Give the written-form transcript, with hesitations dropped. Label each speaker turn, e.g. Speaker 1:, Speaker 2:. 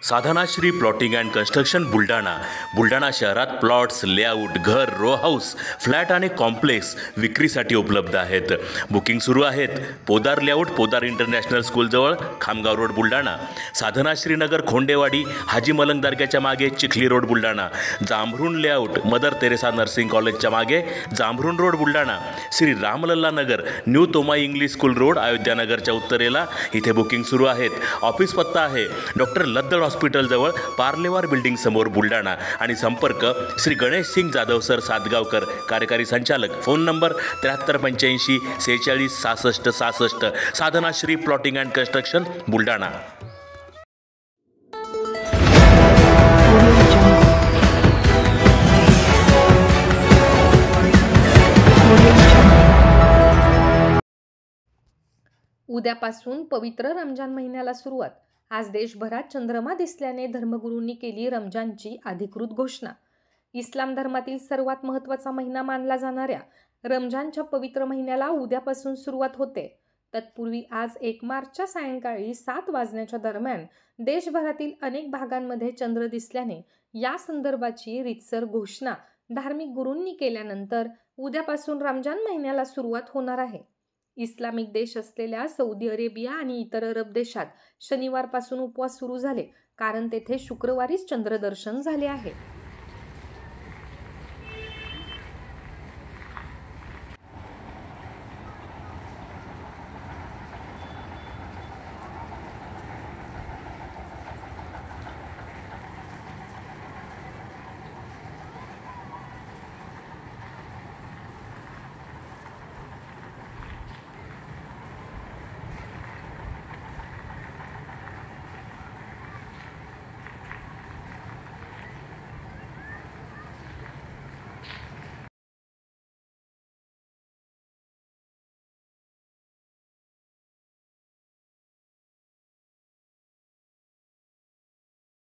Speaker 1: Sadhanashri plotting and construction Buldhana शहरात plots, layout, घर, row house, flat आणि कॉम्प्लेक्स विक्रीसाठी उपलब्ध आहेत. बुकिंग सुरू आहेत. पोदार लेआउट, पोदार इंटरनॅशनल स्कूलजवळ, खामगाव रोड, बुलढाणा. साधनाश्री नगर, खोंडेवाडी, हाजी मलंग दर्ग्याच्या मागे, Chikhli road, Buldhana. Jambhrun layout, Mother Teresa nursing कॉलेजच्या मागे, Jambhrun road, Buldhana. Shri Ramlalla Nagar, new Tomai English school road, अयोध्यानगरच्या उत्तरेला. इथे बुकिंग सुरू आहेत. ऑफिस पत्ता आहे डॉक्टर लद्दड हॉस्पिटलजवळ, पार्लेवार बिल्डिंग समोर, बुलढाणा. आणि संपर्क श्री गणेश सिंग जाधव सर सातगावकर, कार्यकारी संचालक. Phone number 7385 46 66 66. Sadhanashri plotting and construction, Buldhana.
Speaker 2: उद्यापासून पवित्र रमजान महिन्याला सुरुवात. आज देशभरात चंद्रमा दिसल्याने धर्मगुरूंनी केली रमजानची अधिकृत घोषणा. इस्लाम धर्मातील सर्वात महत्त्वाचा महिना मानला जाणाऱ्या रमजानच्या पवित्र महिन्याला उद्यापासून सुरुवात होते. तत्पूर्वी आज 1 मार्चच्या सायंकाळी 7 वाजण्याच्या दरम्यान देशभरातील अनेक भागांमध्ये चंद्र दिसल्याने या संदर्भाची रीतसर घोषणा धार्मिक गुरूंनी केल्यानंतर उद्यापासून रमजान महिन्याला सुरुवात होणार आहे. इस्लामिक देश असलेल्या सौदी अरेबिया आणि इतर अरब देशात शनिवारपासून उपवास सुरू झाले, कारण तेथे शुक्रवारीच चंद्रदर्शन झाले आहे.